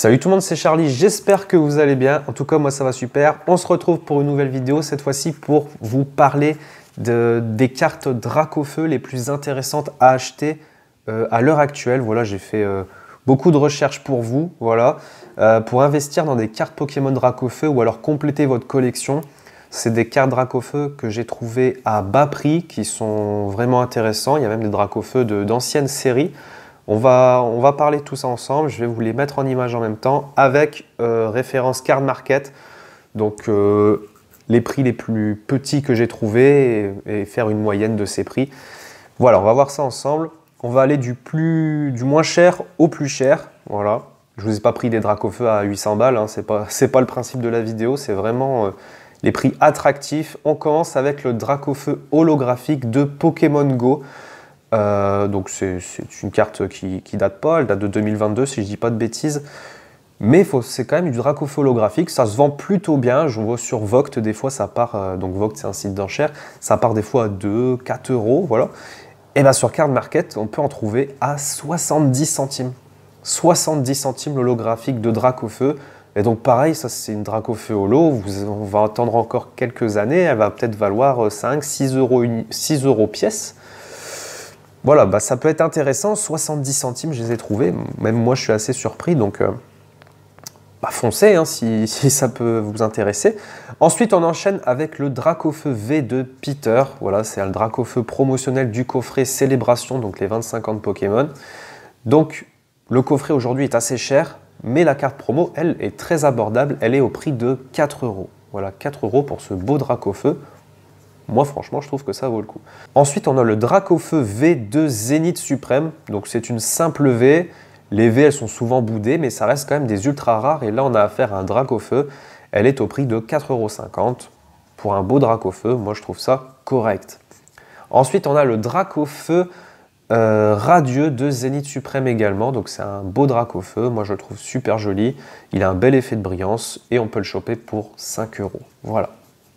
Salut tout le monde, c'est Charlie, j'espère que vous allez bien. En tout cas, moi ça va super. On se retrouve pour une nouvelle vidéo, cette fois-ci pour vous parler des cartes Dracofeu les plus intéressantes à acheter à l'heure actuelle. Voilà, j'ai fait beaucoup de recherches pour vous, voilà, pour investir dans des cartes Pokémon Dracofeu ou alors compléter votre collection. C'est des cartes Dracofeu que j'ai trouvées à bas prix, qui sont vraiment intéressants. Il y a même des Dracofeu d'anciennes séries. On va parler de tout ça ensemble, je vais vous les mettre en image en même temps avec référence Card Market, donc les prix les plus petits que j'ai trouvés et faire une moyenne de ces prix. Voilà, on va voir ça ensemble. On va aller du moins cher au plus cher, voilà. Je ne vous ai pas pris des Dracofeu à 800 balles, hein. C'est pas le principe de la vidéo, c'est vraiment les prix attractifs. On commence avec le Dracofeu holographique de Pokémon Go. Donc c'est une carte qui date pas, elle date de 2022 si je dis pas de bêtises. Mais c'est quand même du Dracofeu holographique, ça se vend plutôt bien. Je vois sur Vogt des fois ça part, donc Vogt c'est un site d'enchères, ça part des fois à 2, 4 euros, voilà. Et bien sur Card Market, on peut en trouver à 70 centimes. 70 centimes l'holographique de Dracofeu. Et donc pareil, ça c'est une Dracofeu holo, on va attendre encore quelques années, elle va peut-être valoir 5, 6 euros pièce. Voilà, bah, ça peut être intéressant, 70 centimes, je les ai trouvés. Même moi, je suis assez surpris, donc foncez hein, si ça peut vous intéresser. Ensuite, on enchaîne avec le Dracofeu V de Peter. Voilà, c'est le Dracofeu promotionnel du coffret Célébration, donc les 25 ans de Pokémon. Donc, le coffret aujourd'hui est assez cher, mais la carte promo, elle, est très abordable. Elle est au prix de 4 euros. Voilà, 4 euros pour ce beau Dracofeu. Moi, franchement, je trouve que ça vaut le coup. Ensuite, on a le Dracofeu V de Zénith Suprême. Donc, c'est une simple V. Les V, elles sont souvent boudées, mais ça reste quand même des ultra rares. Et là, on a affaire à un Dracofeu. Elle est au prix de 4,50 € pour un beau Dracofeu. Moi, je trouve ça correct. Ensuite, on a le Dracofeu radieux de Zénith Suprême également. Donc, c'est un beau Dracofeu. Moi, je le trouve super joli. Il a un bel effet de brillance et on peut le choper pour 5 €. Voilà.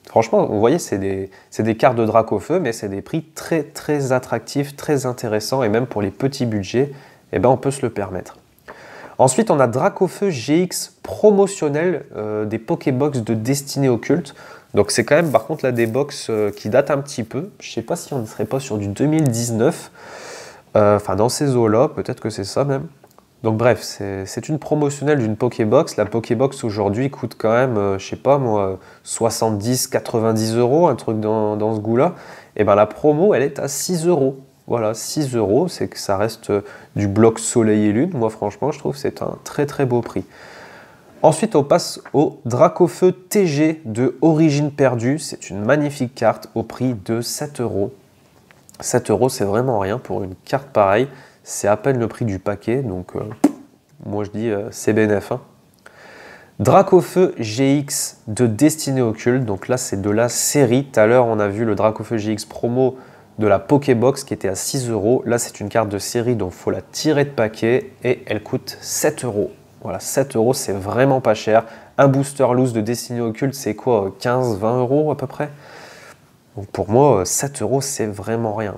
Franchement, vous voyez, c'est des cartes de Dracofeu, mais c'est des prix très très attractifs, très intéressants, et même pour les petits budgets, eh ben, on peut se le permettre. Ensuite, on a Dracofeu GX promotionnel des Pokébox de Destinée Occulte. Donc c'est quand même, par contre, là, des box qui datent un petit peu. Je ne sais pas si on ne serait pas sur du 2019, enfin dans ces eaux-là, peut-être que c'est ça même. Donc bref, c'est une promotionnelle d'une Pokébox. La Pokébox aujourd'hui coûte quand même, je sais pas moi, 70, 90 €, un truc dans ce goût-là. Et bien la promo, elle est à 6 €. Voilà, 6 €, c'est que ça reste du bloc Soleil et Lune. Moi franchement, je trouve que c'est un très très beau prix. Ensuite, on passe au Dracofeu TG de Origine Perdue. C'est une magnifique carte au prix de 7 €. 7 €, c'est vraiment rien pour une carte pareille. C'est à peine le prix du paquet, donc moi je dis c'est bénef. Hein. Dracofeu GX de Destinée Occulte, donc là c'est de la série. Tout à l'heure on a vu le Dracofeu GX promo de la Pokébox qui était à 6 €. Là c'est une carte de série, donc il faut la tirer de paquet et elle coûte 7 €. Voilà, 7 € c'est vraiment pas cher. Un booster loose de Destinée Occulte c'est quoi, 15, 20 € à peu près. Donc pour moi 7 € c'est vraiment rien.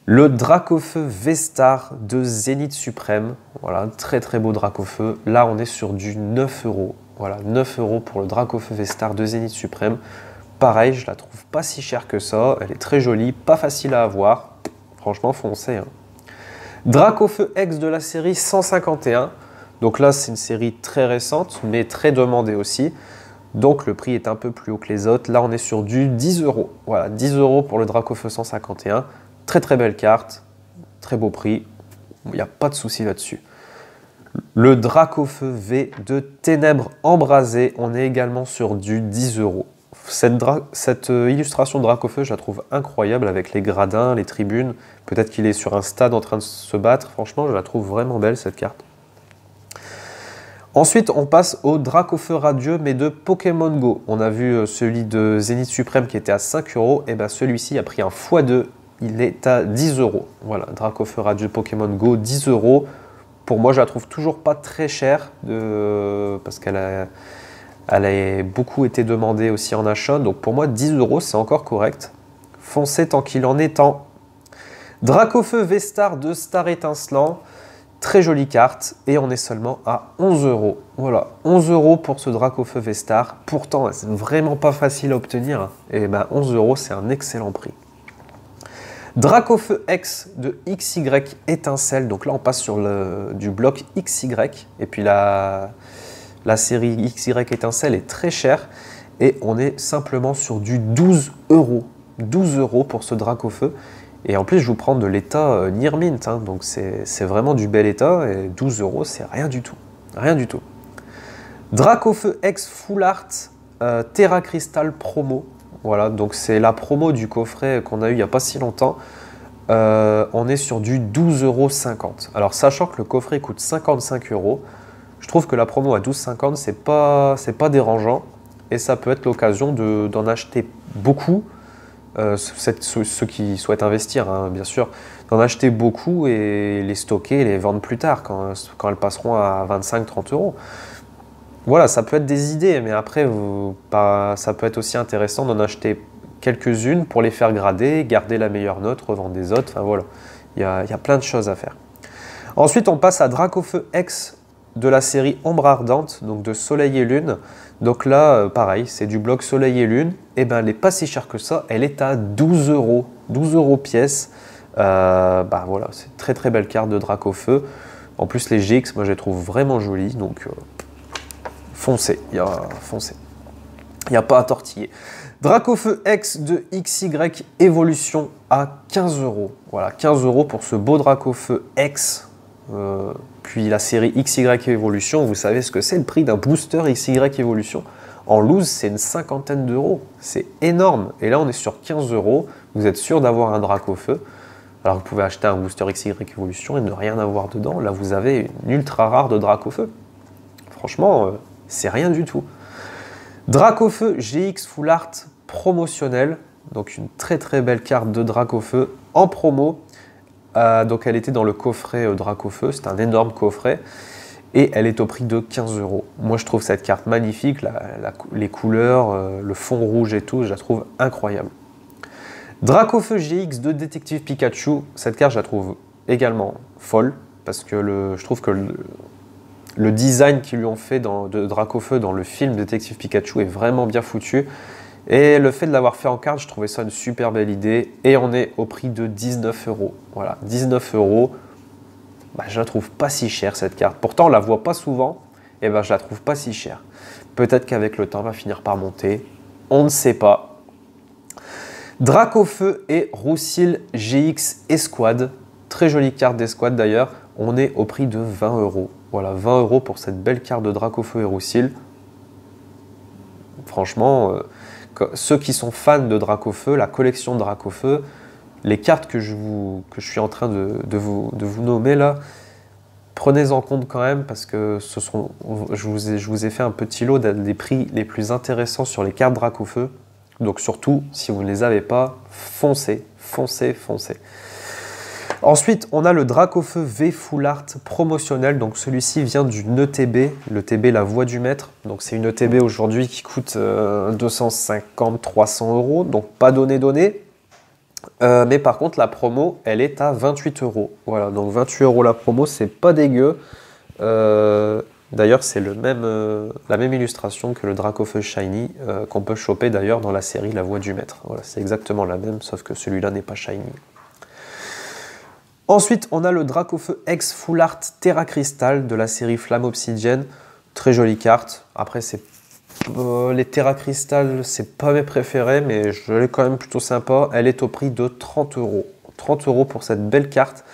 Le Dracofeu V-Star de Zénith Suprême, voilà, très très beau Dracofeu. Là, on est sur du 9 €. Voilà, 9 € pour le Dracofeu V-Star de Zénith Suprême. Pareil, je la trouve pas si chère que ça. Elle est très jolie, pas facile à avoir. Franchement, foncez. Hein. Dracofeu X de la série 151. Donc là, c'est une série très récente, mais très demandée aussi. Donc le prix est un peu plus haut que les autres. Là, on est sur du 10 €. Voilà, 10 € pour le Dracofeu 151. Très très belle carte, très beau prix, il n'y a pas de souci là-dessus. Le Dracofeu V de Ténèbres Embrasées, on est également sur du 10 €. Cette illustration de Dracofeu, je la trouve incroyable avec les gradins, les tribunes. Peut-être qu'il est sur un stade en train de se battre. Franchement, je la trouve vraiment belle cette carte. Ensuite, on passe au Dracofeu radieux, mais de Pokémon Go. On a vu celui de Zénith Suprême qui était à 5 €. Et bien celui-ci a pris un x2. Il est à 10 €. Voilà, Dracofeu radieux Pokémon Go, 10 €. Pour moi, je la trouve toujours pas très chère parce qu'elle a beaucoup été demandée aussi en achat. Donc pour moi, 10 €, c'est encore correct. Foncez tant qu'il en est temps. Dracofeu V-Star de Star Étincelant. Très jolie carte et on est seulement à 11 €. Voilà, 11 € pour ce Dracofeu V-Star. Pourtant, c'est vraiment pas facile à obtenir. Et ben 11 €, c'est un excellent prix. Dracofeu X de XY Étincelle. Donc là, on passe sur du bloc XY. Et puis la série XY Étincelle est très chère. Et on est simplement sur du 12 €. 12 € pour ce Dracofeu. Et en plus, je vous prends de l'état near mint, hein, donc c'est vraiment du bel état, et 12 €, c'est rien du tout. Rien du tout. Dracofeu X Full Art Terra Crystal promo. Voilà, donc c'est la promo du coffret qu'on a eu il n'y a pas si longtemps. On est sur du 12,50 €. Alors, sachant que le coffret coûte 55 €, je trouve que la promo à 12,50 €, c'est pas dérangeant, et ça peut être l'occasion d'en acheter beaucoup. Ceux qui souhaitent investir, hein, bien sûr, d'en acheter beaucoup et les stocker et les vendre plus tard quand elles passeront à 25-30 €. Voilà, ça peut être des idées, mais après, ça peut être aussi intéressant d'en acheter quelques-unes pour les faire grader, garder la meilleure note, revendre des autres. Enfin voilà, il y a plein de choses à faire. Ensuite, on passe à Dracofeu X de la série Ombre Ardente, donc de Soleil et Lune. Donc là, pareil, c'est du bloc Soleil et Lune. Et ben, elle n'est pas si chère que ça. Elle est à 12 €. 12 € pièce. Bah voilà, c'est une très très belle carte de Dracofeu. En plus, les GX, moi je les trouve vraiment jolies. Donc, foncez. Il n'y a pas à tortiller. Dracofeu X de XY Evolution à 15 €. Voilà, 15 € pour ce beau Dracofeu X. Puis la série XY Evolution, vous savez ce que c'est le prix d'un booster XY Evolution. En loose, c'est une cinquantaine d'euros. C'est énorme. Et là, on est sur 15 €. Vous êtes sûr d'avoir un Dracofeu. Alors, vous pouvez acheter un booster XY Evolution et ne rien avoir dedans. Là, vous avez une ultra rare de Dracofeu. Franchement, c'est rien du tout. Dracofeu GX Full Art promotionnel. Donc, une très très belle carte de Dracofeu en promo. Donc elle était dans le coffret Dracofeu, c'est un énorme coffret, et elle est au prix de 15 €. Moi je trouve cette carte magnifique, les couleurs, le fond rouge et tout, je la trouve incroyable. Dracofeu GX de Détective Pikachu, cette carte je la trouve également folle, parce que je trouve que le design qu'ils lui ont fait de Dracofeu dans le film Détective Pikachu est vraiment bien foutu. Et le fait de l'avoir fait en carte, je trouvais ça une super belle idée. Et on est au prix de 19 €. Voilà, 19 €. Bah, je la trouve pas si chère cette carte. Pourtant, on la voit pas souvent. Et ben, je la trouve pas si chère. Peut-être qu'avec le temps, elle va finir par monter. On ne sait pas. Dracofeu et Roussil GX Escouade. Très jolie carte d'escouade d'ailleurs. On est au prix de 20 €. Voilà, 20 € pour cette belle carte de Dracofeu et Roussil. Franchement, ceux qui sont fans de Dracofeu, la collection de Dracofeu, les cartes que je suis en train de vous nommer là, prenez-en compte quand même parce que je vous ai fait un petit lot des prix les plus intéressants sur les cartes Dracofeu. Donc surtout, si vous ne les avez pas, foncez, foncez, foncez. Ensuite, on a le Dracofeu V Full Art promotionnel. Donc celui-ci vient d'une ETB, l'ETB La Voix du Maître. Donc c'est une ETB aujourd'hui qui coûte 250-300 €. Donc pas donné. Mais par contre, la promo, elle est à 28 €. Voilà, donc 28 € la promo, c'est pas dégueu. D'ailleurs, c'est la même illustration que le Dracofeu Shiny qu'on peut choper d'ailleurs dans la série La Voix du Maître. Voilà, c'est exactement la même, sauf que celui-là n'est pas Shiny. Ensuite, on a le Dracofeu X Full Art Terra Crystal de la série Flamme Obsidienne. Très jolie carte. Après, les Terra Crystal, c'est pas mes préférés, mais je l'ai quand même plutôt sympa. Elle est au prix de 30 €. 30 € pour cette belle carte.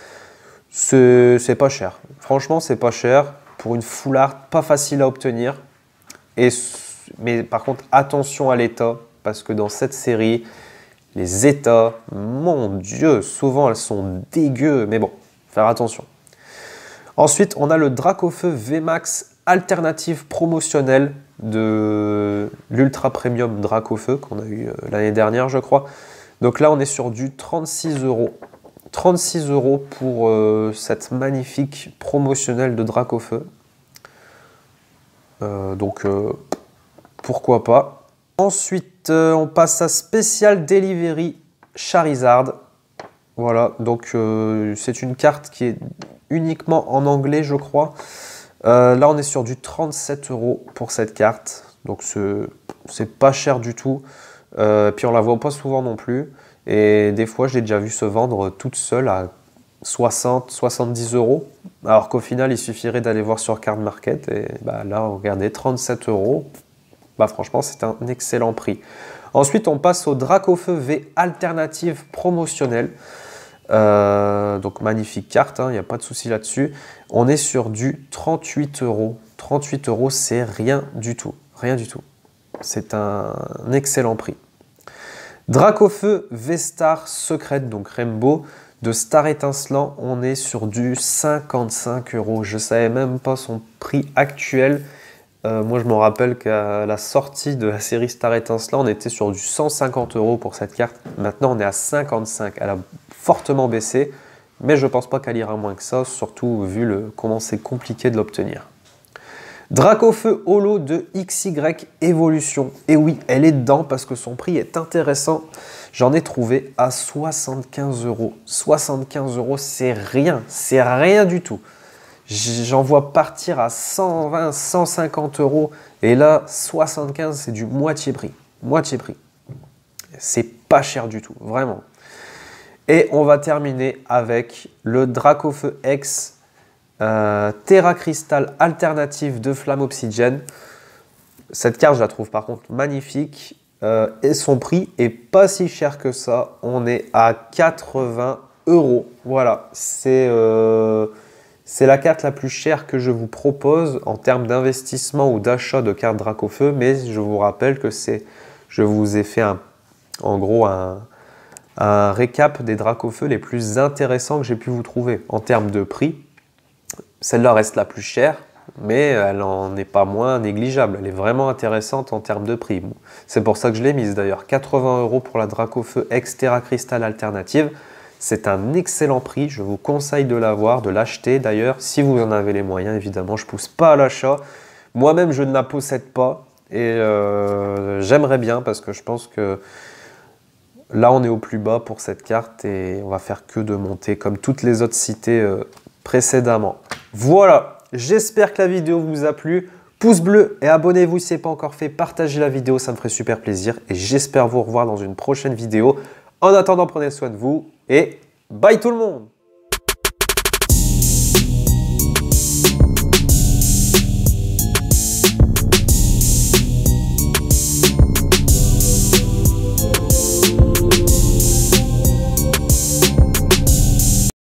C'est pas cher. Franchement, c'est pas cher. Pour une Full Art, pas facile à obtenir. Mais par contre, attention à l'état, parce que dans cette série, les états, mon Dieu, souvent elles sont dégueu, mais bon, faire attention. Ensuite, on a le Dracofeu VMAX alternative promotionnelle de l'Ultra Premium Dracofeu qu'on a eu l'année dernière, je crois. Donc là, on est sur du 36 €. 36 € pour cette magnifique promotionnelle de Dracofeu. Donc, pourquoi pas. Ensuite, on passe à Special Delivery Charizard. Voilà, donc c'est une carte qui est uniquement en anglais, je crois. Là, on est sur du 37 € pour cette carte. Donc, c'est pas cher du tout. Puis, on la voit pas souvent non plus. Et des fois, je l'ai déjà vu se vendre toute seule à 60, 70 €. Alors qu'au final, il suffirait d'aller voir sur Card Market. Et bah, là, regardez, 37 €. Bah, franchement, c'est un excellent prix. Ensuite, on passe au Dracofeu V alternative promotionnelle. Donc, magnifique carte, il n'y a pas de souci là-dessus. On est sur du 38 €. 38 €, c'est rien du tout. Rien du tout. C'est un excellent prix. Dracofeu V-Star Secrète, donc Rainbow, de Star Étincelant, on est sur du 55 €. Je ne savais même pas son prix actuel. Moi, je me rappelle qu'à la sortie de la série Star Étincelant, on était sur du 150 € pour cette carte. Maintenant, on est à 55 €. Elle a fortement baissé, mais je ne pense pas qu'elle ira moins que ça, surtout vu comment c'est compliqué de l'obtenir. Dracofeu Holo de XY Evolution. Et oui, elle est dedans parce que son prix est intéressant. J'en ai trouvé à 75 €. 75 €, c'est rien du tout. J'en vois partir à 120, 150 €. Et là, 75, c'est du moitié prix. Moitié prix. C'est pas cher du tout, vraiment. Et on va terminer avec le Dracofeu X Terra Crystal alternative de Flamme Obsidienne. Cette carte, je la trouve par contre magnifique. Et son prix est pas si cher que ça. On est à 80 €. Voilà, c'est la carte la plus chère que je vous propose en termes d'investissement ou d'achat de cartes Dracofeu. Mais je vous rappelle que je vous ai fait en gros un récap des Dracofeu les plus intéressants que j'ai pu vous trouver en termes de prix. Celle-là reste la plus chère, mais elle n'en est pas moins négligeable. Elle est vraiment intéressante en termes de prix. Bon, c'est pour ça que je l'ai mise d'ailleurs. 80 € pour la Dracofeu X Terra Crystal alternative. C'est un excellent prix. Je vous conseille de l'avoir, de l'acheter d'ailleurs. Si vous en avez les moyens, évidemment, je ne pousse pas à l'achat. Moi-même, je ne la possède pas. Et j'aimerais bien parce que je pense que là, on est au plus bas pour cette carte et on va faire que de monter comme toutes les autres citées précédemment. Voilà, j'espère que la vidéo vous a plu. Pouce bleu et abonnez-vous si ce n'est pas encore fait. Partagez la vidéo, ça me ferait super plaisir. Et j'espère vous revoir dans une prochaine vidéo. En attendant, prenez soin de vous et bye tout le monde!